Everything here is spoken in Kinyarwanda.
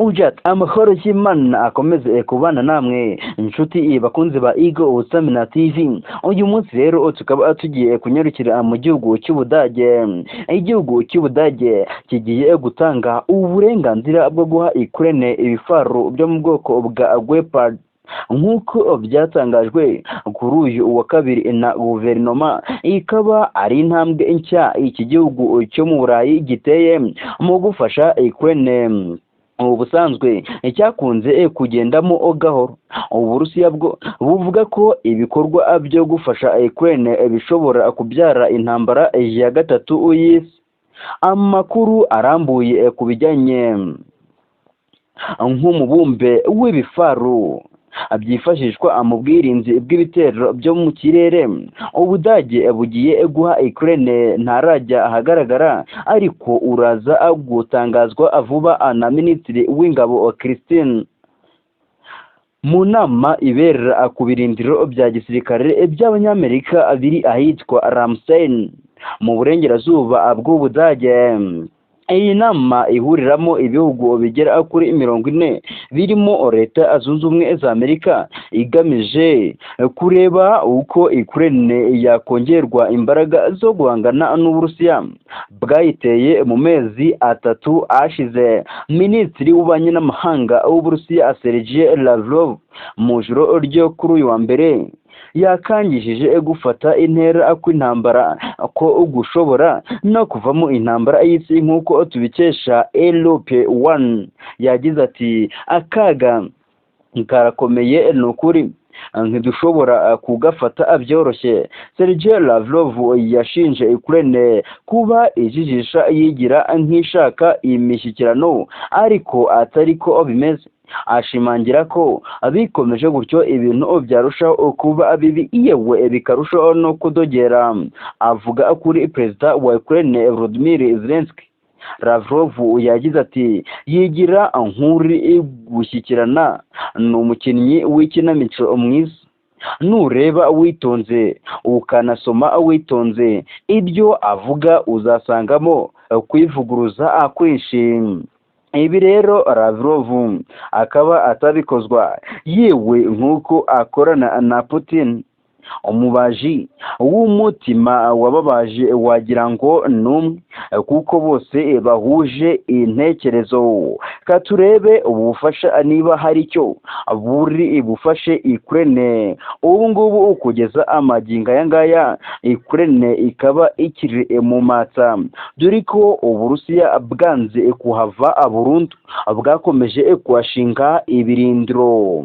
ujat amahoro y'Imana akomeze kubana namwe inshuti bakunze ba Igo Usamina TV. Uyu munsi rero tukaba tugiye kunyarukira mu gihugu cy'Ubudage. Igihugu cy'Ubudage kigiye gutanga uburenganzira bwo guha Ukraine ibifaru byo mu bwoko bwa Leopard nk'uko byatangajwe kuri uyu wa kabiri na guverinoma. Ikaba ari intambwe nshya iki gihugu cyo mu Burayi giteye mu gufasha Ukraine ubusanzwe cyakunze kugendamo gahoro. Uburusiya bwo buvuga ko ibikorwa byo gufasha Ukraine bishobora kubyara intambara ya gatatu y'isi. Amakuru arambuye ku bijyanye nk'umubumbe w'ibifaru byifashishwa mu bwirinzi bw'ibitero byo mu kirere Ubudage bugiye guha Ukraine ntarajya ahagaragara, ariko uraza gutangazwa vuba na Minisitiri w'Ingabo Christine mu nama ibera ku birindiro bya gisirikare by'Abanyamerika biri ahitwa Ramstein mu burengerazuba bw'Ubudage. Iyi nama ihuriramo ibihugu bigera kuri 40 birimo Leta Zunze Ubumwe za Amerika, igamije kureba uko Ukraine yakongerwa imbaraga zo guhangana n'Uburusiya bwayiteye mu mezi 3 ashize. Minisitiri w'Ububanyi n'Amahanga w'Uburusiya Sergei Lavrov mu joro ryo kuri uyu wa mbere yakangishije gufata intera kw'intambara ko gushobora no kuvamo intambara y'isi nk'uko tubikesha Europe 1. Yagize ati akaga karakomeye n'ukuri ntidushobora kugafata byoroshye. Sergei Lavrov yashinje Ukraine kuba ijijisha yigira nk'ishaka imishyikirano, ariko atari ko bimeze. Ashimangira ko bikomeje gutyo ibintu byarushaho kuba bibi, yewe bikarushaho no kudogera. Avuga kuri perezida wa Ukraine Volodymyr Zelensky, Lavrov yagize ati yigira nk'uri gushyikirana n'umukinnyi w'ikinamico mwiza. Nureba witonze ukanasoma witonze ibyo avuga uzasangamo kwivuguruza kwinshi. Ibi rero Lavrov akaba atabikozwa, yewe nk'uko akorana na Putin, umubaji w'umutima wababaje wagira ngo numwe, kuko bose bahuje intekerezo. Katurebe ubufasha niba hari icyo buri bufashe Ukraine. Ubu ngubu kugeza amagingo aya ngaya Ukraine ikaba ikiri mu matsa, dore ko Uburusiya bwanze kuhava burundu, bwakomeje kuhashinga ibirindiro.